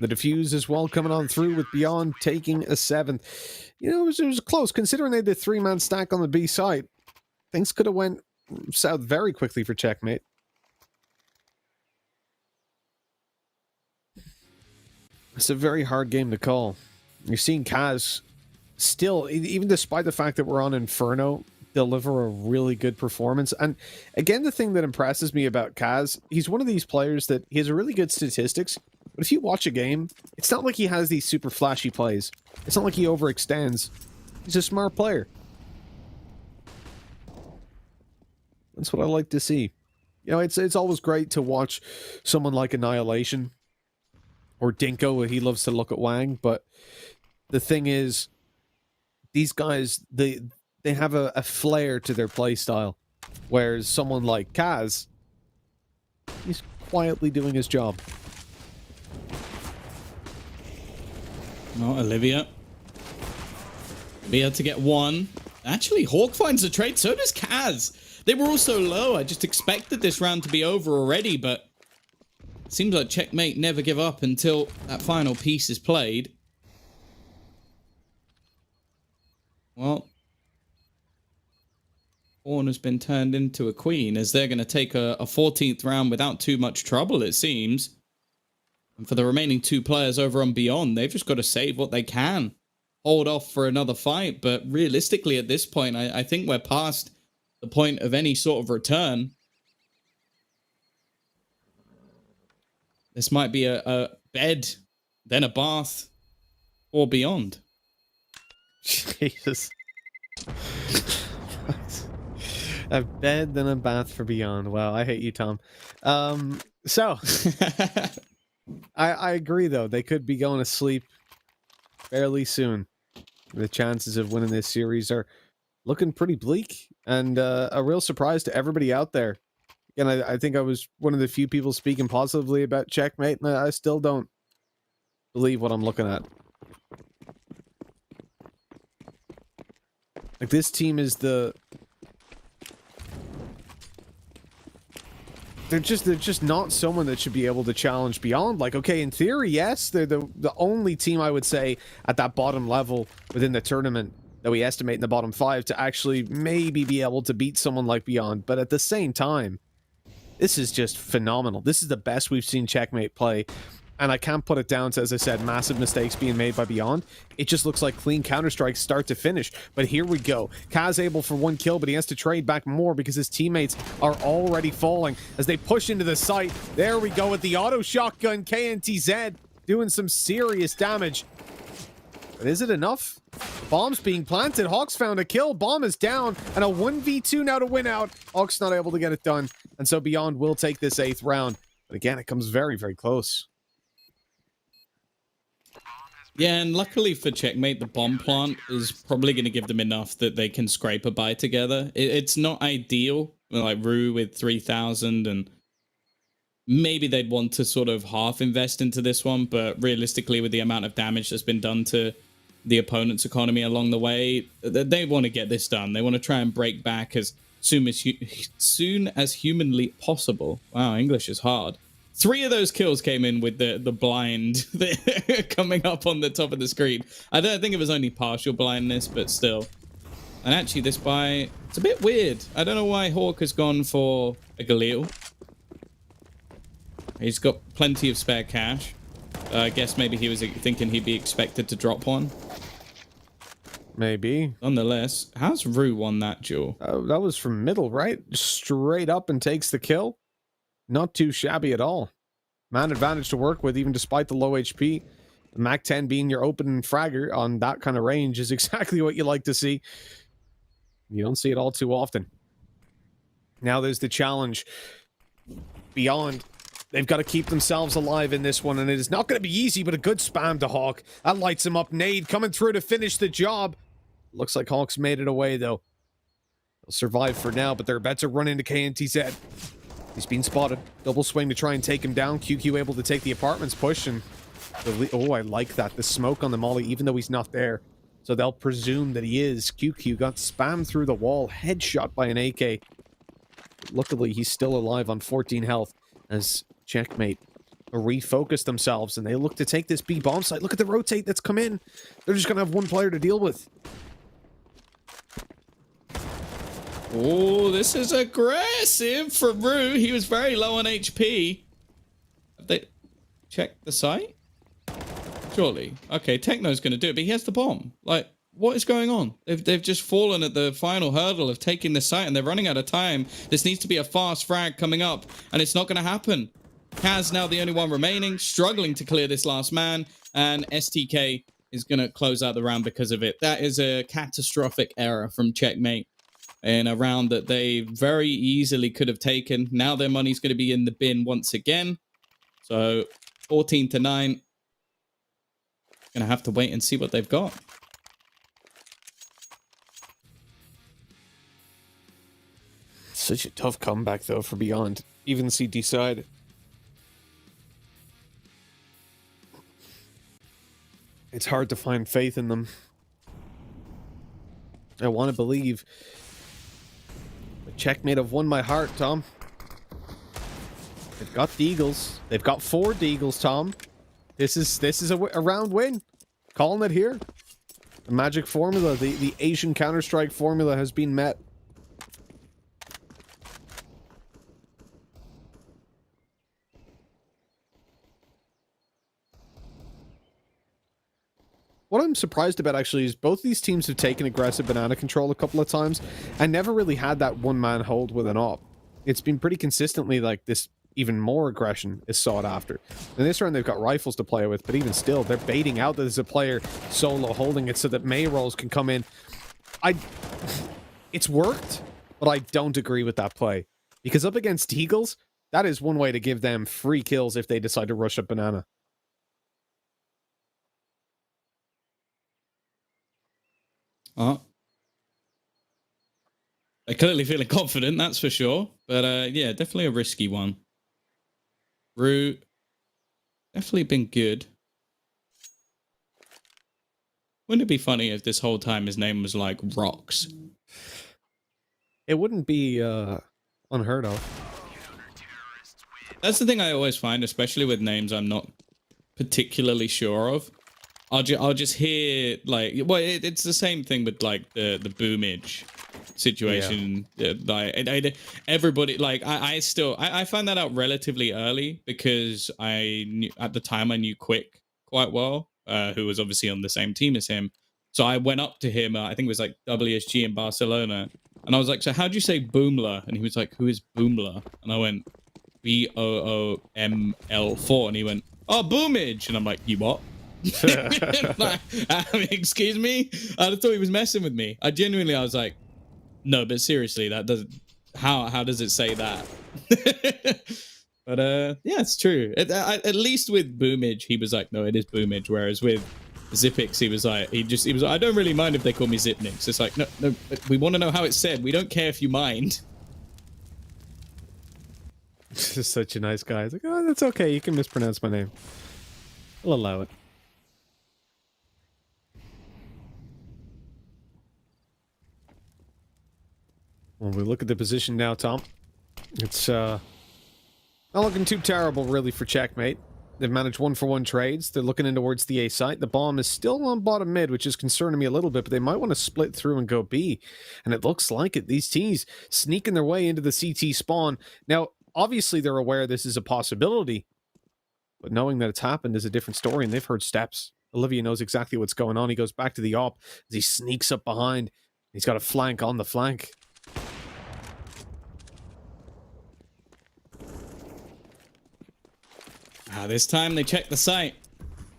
The defuse as well coming on through with Beyond taking a 7th. You know, it was close. Considering they did 3-man stack on the B side, things could have went south very quickly for Checkmate. It's a very hard game to call. You're seeing Kaz still, even despite the fact that we're on Inferno, deliver a really good performance. And again, the thing that impresses me about Kaz, he's one of these players that he has really good statistics, but if you watch a game, it's not like he has these super flashy plays. It's not like he overextends. He's a smart player. That's what I like to see. You know, it's always great to watch someone like Annihilation or Dinko. He loves to look at Wang, but the thing is, these guys, they have a flair to their play style, whereas someone like Kaz, He's quietly doing his job. Not Olivia. Be able to get one. Actually, Hawk finds the trade. So does Kaz. They were all so low. I just expected this round to be over already, but it seems like Checkmate never give up until that final piece is played. Well, Pawn has been turned into a queen as they're going to take a 14th round without too much trouble, it seems. And for the remaining two players over on Beyond, they've just got to save what they can. Hold off for another fight, but realistically at this point, I think we're past the point of any sort of return. This might be a bed, then a bath, or beyond. Jesus. A bed, then a bath for Beyond. Wow, I hate you, Tom. So, I agree, though. They could be going to sleep fairly soon. The chances of winning this series are looking pretty bleak, and a real surprise to everybody out there. And I think I was one of the few people speaking positively about Checkmate, and I still don't believe what I'm looking at. Like, this team is the... They're just not someone that should be able to challenge Beyond. Like, okay, in theory, yes, they're the only team, I would say, at that bottom level within the tournament that we estimate in the bottom 5 to actually maybe be able to beat someone like Beyond. But at the same time, this is just phenomenal. This is the best we've seen Checkmate play. And I can't put it down to, as I said, massive mistakes being made by Beyond. It just looks like clean Counter-Strikes start to finish. But here we go. Kaz able for 1 kill, but he has to trade back more because his teammates are already falling as they push into the site. There we go with the auto shotgun. KNTZ doing some serious damage. But is it enough? Bomb's being planted. Hawk's found a kill. Bomb is down. And a 1v2 now to win out. Hawk's not able to get it done. And so Beyond will take this 8th round. But again, it comes very, very close. Yeah, and luckily for Checkmate, the bomb plant is probably going to give them enough that they can scrape a buy together. It's not ideal, like Rue with 3,000, and maybe they'd want to sort of half invest into this one, but realistically, with the amount of damage that's been done to the opponent's economy along the way, they want to get this done. They want to try and break back as soon as humanly possible. Wow, English is hard. 3 of those kills came in with the blind coming up on the top of the screen. I don't think it was only partial blindness, but still. And actually, this buy, it's a bit weird. I don't know why Hawk has gone for a Galil. He's got plenty of spare cash. I guess maybe he was thinking he'd be expected to drop one. Maybe. Nonetheless, how's Rue won that duel? That was from middle, right? Straight up and takes the kill. Not too shabby at all. Man advantage to work with, even despite the low HP. The MAC-10 being your open fragger on that kind of range is exactly what you like to see. You don't see it all too often. Now there's the challenge. Beyond, they've got to keep themselves alive in this one, and it is not going to be easy, but a good spam to Hawk. That lights him up. Nade coming through to finish the job. Looks like Hawk's made it away, though. They'll survive for now, but they're about to run into KNTZ. He's been spotted. Double swing to try and take him down. QQ able to take the apartments push, and oh, I like that. The smoke on the molly, even though he's not there. So they'll presume that he is. QQ got spammed through the wall, headshot by an AK. Luckily, he's still alive on 14 health as Checkmate refocus themselves, and they look to take this B bomb site. Look at the rotate that's come in. They're just going to have one player to deal with. Oh, this is aggressive from Rue. He was very low on HP. Have they checked the site? Surely. Okay, Techno's going to do it, but he has the bomb. Like, what is going on? They've just fallen at the final hurdle of taking the site, and they're running out of time. This needs to be a fast frag coming up, and it's not going to happen. Kaz now the only one remaining, struggling to clear this last man, and STK is going to close out the round because of it. That is a catastrophic error from Checkmate in a round that they very easily could have taken. Now their money's going to be in the bin once again. So 14-9. Going to have to wait and see what they've got. Such a tough comeback, though, for Beyond. even CT side. It's hard to find faith in them. I want to believe. But Checkmate have won my heart, Tom. They've got Deagles. They've got 4 Deagles, Tom. This is a round win. Calling it here. The magic formula, the Asian Counter-Strike formula has been met. What I'm surprised about, actually, is both these teams have taken aggressive banana control a couple of times and never really had that one-man hold with an op. It's been pretty consistently like this. Even more aggression is sought after. In this round, they've got rifles to play with, but even still, they're baiting out that there's a player solo holding it so that May rolls can come in. It's worked, but I don't agree with that play. Because up against Eagles, that is one way to give them free kills if they decide to rush up banana. They're clearly feeling confident, that's for sure. But yeah, definitely a risky one. Root, definitely been good. Wouldn't it be funny if this whole time his name was like Rocks? It wouldn't be unheard of. That's the thing I always find, especially with names I'm not particularly sure of. I'll just hear like, well, it's the same thing with like the boomage situation. Yeah. Like everybody, like I found that out relatively early because I knew at the time I knew Quick quite well, who was obviously on the same team as him. So I went up to him, I think it was like WSG in Barcelona, and I was like, so how do you say Boomler? And he was like, who is Boomler? And I went, BOOML4, and he went, oh, Boomage. And I'm like, you what? Like, excuse me? I thought he was messing with me. I was like, no, but seriously, that doesn't. How does it say that? But yeah, it's true. At least with Boomage, he was like, no, it is Boomage. Whereas with Zipix, he was like, I don't really mind if they call me Zipnix. It's like, no, we want to know how it's said. We don't care if you mind. This is such a nice guy. He's like, oh, that's okay. You can mispronounce my name. I'll allow it. When we look at the position now, Tom, it's not looking too terrible, really, for Checkmate. They've managed 1-for-1 trades. They're looking in towards the A site. The bomb is still on bottom mid, which is concerning me a little bit, but they might want to split through and go B. And it looks like it. These teams sneaking their way into the CT spawn. Now, obviously, they're aware this is a possibility, but knowing that it's happened is a different story, and they've heard steps. Olivia knows exactly what's going on. He goes back to the op as he sneaks up behind. He's got a flank on the flank. This time they checked the site.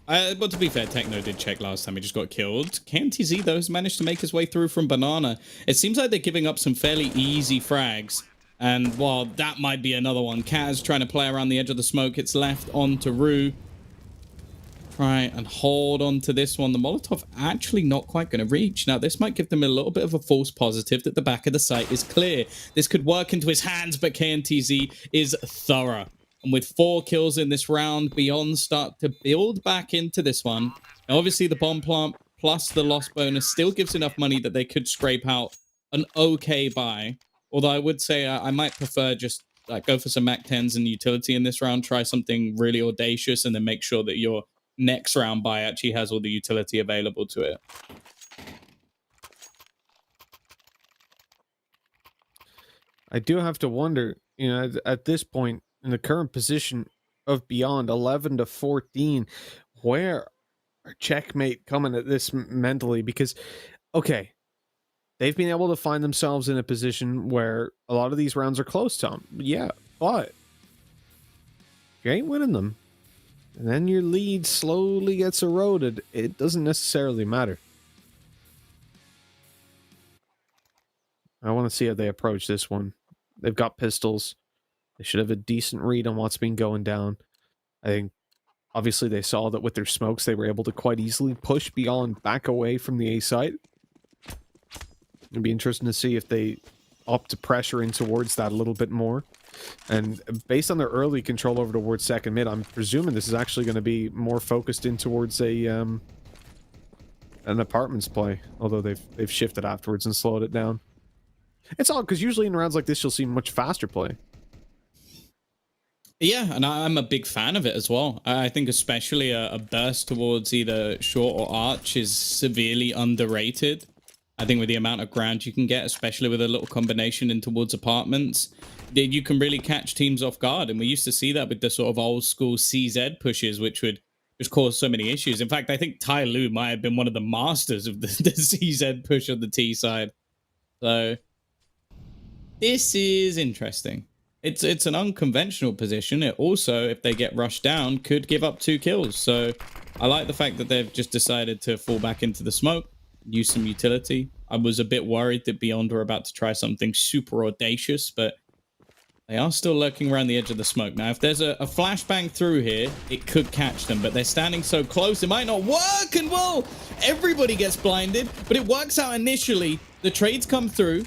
But to be fair, Techno did check last time. He just got killed. KMTZ, though, has managed to make his way through from Banana. It seems like they're giving up some fairly easy frags. And while that might be another one, Kaz trying to play around the edge of the smoke. It's left on to Rue. Try and hold on to this one. The Molotov actually not quite going to reach. Now, this might give them a little bit of a false positive that the back of the site is clear. This could work into his hands, but KNTZ is thorough. And with 4 kills in this round, Beyond start to build back into this one. Now, obviously, the bomb plant plus the loss bonus still gives enough money that they could scrape out an okay buy. Although I would say I might prefer just like go for some MAC-10s and utility in this round. Try something really audacious and then make sure that your next round buy actually has all the utility available to it. I do have to wonder, you know, at this point, in the current position of Beyond 11-14, where are Checkmate coming at this mentally? Because, okay, they've been able to find themselves in a position where a lot of these rounds are close, Tom. Yeah, but if you ain't winning them, and then your lead slowly gets eroded, it doesn't necessarily matter. I want to see how they approach this one. They've got pistols. They should have a decent read on what's been going down. I think, obviously, they saw that with their smokes, they were able to quite easily push Beyond back away from the A site. It'd be interesting to see if they opt to pressure in towards that a little bit more. And based on their early control over towards second mid, I'm presuming this is actually going to be more focused in towards a an apartments play, although they've shifted afterwards and slowed it down. It's odd because usually in rounds like this you'll see much faster play. Yeah, and I'm a big fan of it as well. I think especially a burst towards either short or arch is severely underrated. I think with the amount of ground you can get, especially with a little combination in towards apartments, you can really catch teams off guard. And we used to see that with the sort of old school CZ pushes, which would just cause so many issues. In fact, I think Tai Lu might have been one of the masters of the CZ push on the T side. So this is interesting. It's an unconventional position. It also, if they get rushed down, could give up 2 kills. So I like the fact that they've just decided to fall back into the smoke, use some utility. I was a bit worried that Beyond were about to try something super audacious, but they are still lurking around the edge of the smoke. Now, if there's a flashbang through here, it could catch them, but they're standing so close, it might not work. And well, everybody gets blinded, but it works out initially. The trades come through.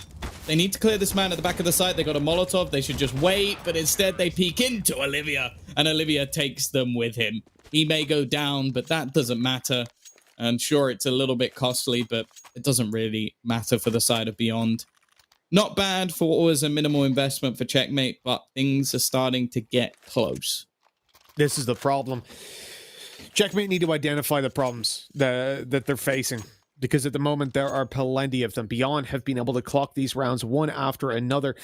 They need to clear this man at the back of the site. They got a Molotov. They should just wait, but instead they peek into Olivia, and Olivia takes them with him. He may go down, but that doesn't matter. And sure, it's a little bit costly, but it doesn't really matter for the side of Beyond. Not bad for what was a minimal investment for Checkmate, but things are starting to get close. This is the problem. Checkmate need to identify the problems that they're facing, because at the moment there are plenty of them. Beyond have been able to clock these rounds one after another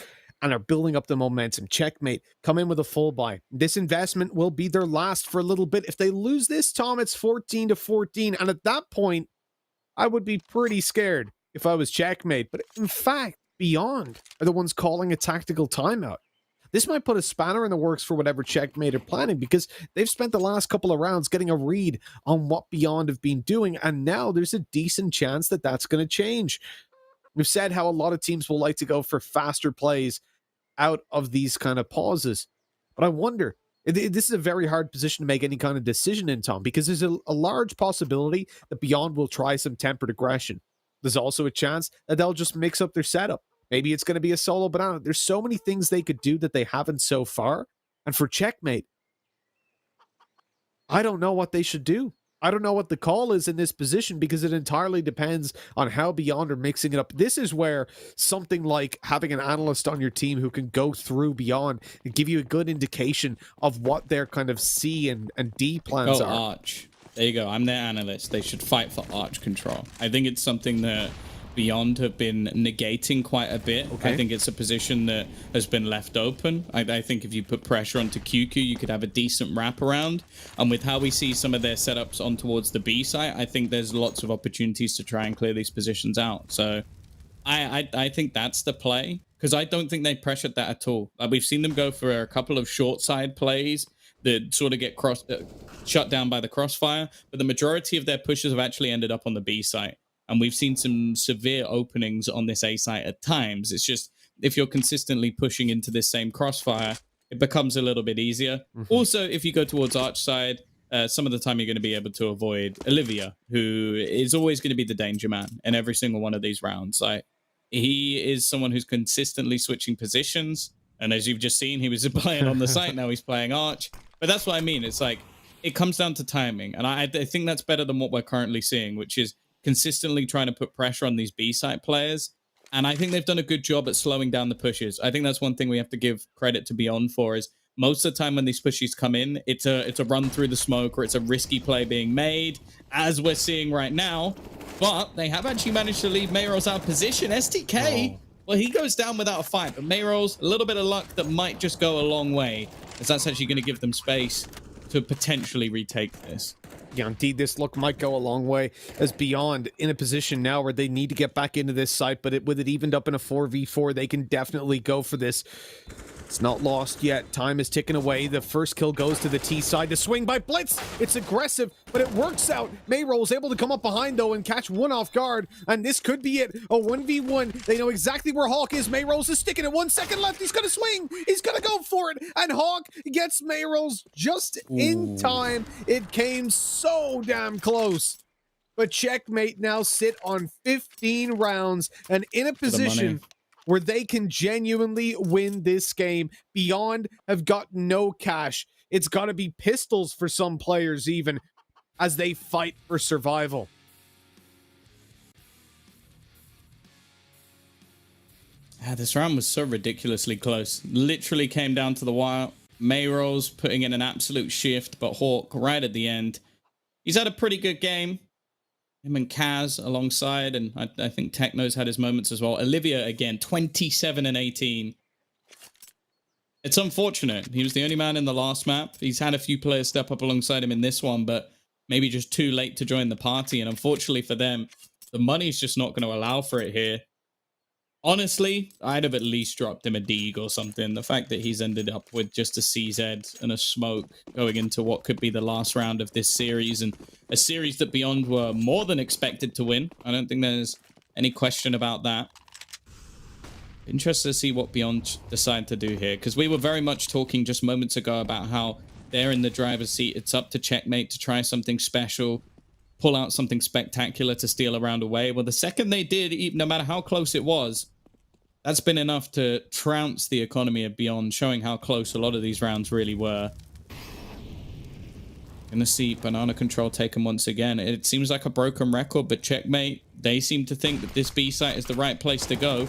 and are building up the momentum. Checkmate come in with a full buy. This investment will be their last for a little bit. If they lose this, Tom, it's 14-14. And at that point, I would be pretty scared if I was Checkmate. But in fact, Beyond are the ones calling a tactical timeout. This might put a spanner in the works for whatever Checkmate are planning, because they've spent the last couple of rounds getting a read on what Beyond have been doing, and now there's a decent chance that that's going to change. We've said how a lot of teams will like to go for faster plays out of these kind of pauses, but I wonder, this is a very hard position to make any kind of decision in, Tom, because there's a large possibility that Beyond will try some tempered aggression. There's also a chance that they'll just mix up their setup. Maybe it's going to be a solo banana. There's so many things they could do that they haven't so far. And for Checkmate, I don't know what they should do. I don't know what the call is in this position, because it entirely depends on how Beyond are mixing it up. This is where something like having an analyst on your team who can go through Beyond and give you a good indication of what their kind of C and D plans are. Arch. There you go. I'm their analyst. They should fight for arch control. I think it's something that Beyond have been negating quite a bit. Okay. I think it's a position that has been left open. I think if you put pressure onto QQ, you could have a decent wraparound. And with how we see some of their setups on towards the B site, I think there's lots of opportunities to try and clear these positions out. So I think that's the play, because I don't think they pressured that at all. We've seen them go for a couple of short side plays that sort of get shut down by the crossfire, but the majority of their pushes have actually ended up on the B site. And we've seen some severe openings on this A site at times. It's just, if you're consistently pushing into this same crossfire, it becomes a little bit easier. Also, if you go towards arch side, some of the time you're going to be able to avoid Olivia, who is always going to be the danger man in every single one of these rounds. Like, he is someone who's consistently switching positions. And as you've just seen, he was playing on the site, now he's playing arch. But that's what I mean. It's like, it comes down to timing. And I think that's better than what we're currently seeing, which is consistently trying to put pressure on these B-site players. And I think they've done a good job at slowing down the pushes. I think that's one thing we have to give credit to Beyond for, is most of the time when these pushes come in, it's a run through the smoke, or it's a risky play being made, as we're seeing right now. But they have actually managed to leave Mayros out of position. STK, well, he goes down without a fight, but Mayros, a little bit of luck that might just go a long way, as that's actually going to give them space to potentially retake this. Yeah, indeed, this look might go a long way, as Beyond in a position now where they need to get back into this site, but with it evened up in a 4v4, they can definitely go for this. It's not lost yet. Time is ticking away. The first kill goes to the T side. The swing by Blitz. It's aggressive, but it works out. Mayroll is able to come up behind, though, and catch one off guard, and this could be it. A 1v1. They know exactly where Hawk is. Mayrolls is sticking it. 1 second left. He's going to swing. He's going to go for it, and Hawk gets Mayrolls just in time. It came so damn close. But Checkmate now sit on 15 rounds and in a position where they can genuinely win this game. Beyond have got no cash. It's got to be pistols for some players even as they fight for survival. This round was so ridiculously close. Literally came down to the wire. Mayrose putting in an absolute shift, but Hawk right at the end. He's had a pretty good game. Him and Kaz alongside, and I think Techno's had his moments as well. Olivia, again, 27 and 18. It's unfortunate. He was the only man in the last map. He's had a few players step up alongside him in this one, but maybe just too late to join the party. And unfortunately for them, the money's just not going to allow for it here. Honestly, I'd have at least dropped him a Deeg or something. The fact that he's ended up with just a CZ and a smoke going into what could be the last round of this series, and a series that Beyond were more than expected to win. I don't think there's any question about that. Interested to see what Beyond decide to do here, because we were very much talking just moments ago about how they're in the driver's seat. It's up to Checkmate to try something special, pull out something spectacular to steal a round away. Well, the second they did, no matter how close it was, that's been enough to trounce the economy of Beyond, showing how close a lot of these rounds really were. Gonna see Banana Control taken once again. It seems like a broken record, but Checkmate, they seem to think that this B site is the right place to go.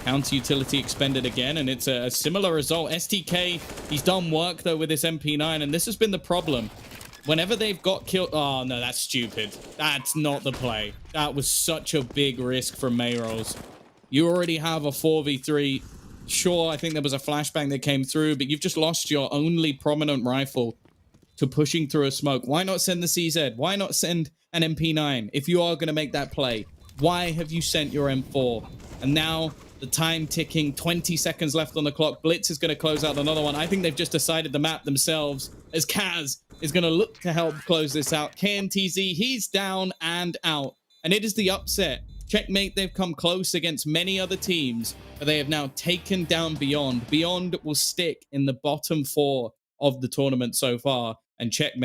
Counter utility expended again, and it's a similar result. STK, he's done work though with this MP9, and this has been the problem. Whenever they've got killed... Oh, no, that's stupid. That's not the play. That was such a big risk from Mayrose. You already have a 4v3. Sure, I think there was a flashbang that came through, but you've just lost your only prominent rifle to pushing through a smoke. Why not send the CZ? Why not send an MP9 if you are going to make that play? Why have you sent your M4? And now the time ticking, 20 seconds left on the clock. Blitz is going to close out another one. I think they've just decided the map themselves, as Kaz is going to look to help close this out. KNTZ, he's down and out. And it is the upset. Checkmate, they've come close against many other teams, but they have now taken down Beyond. Beyond will stick in the bottom 4 of the tournament so far, and Checkmate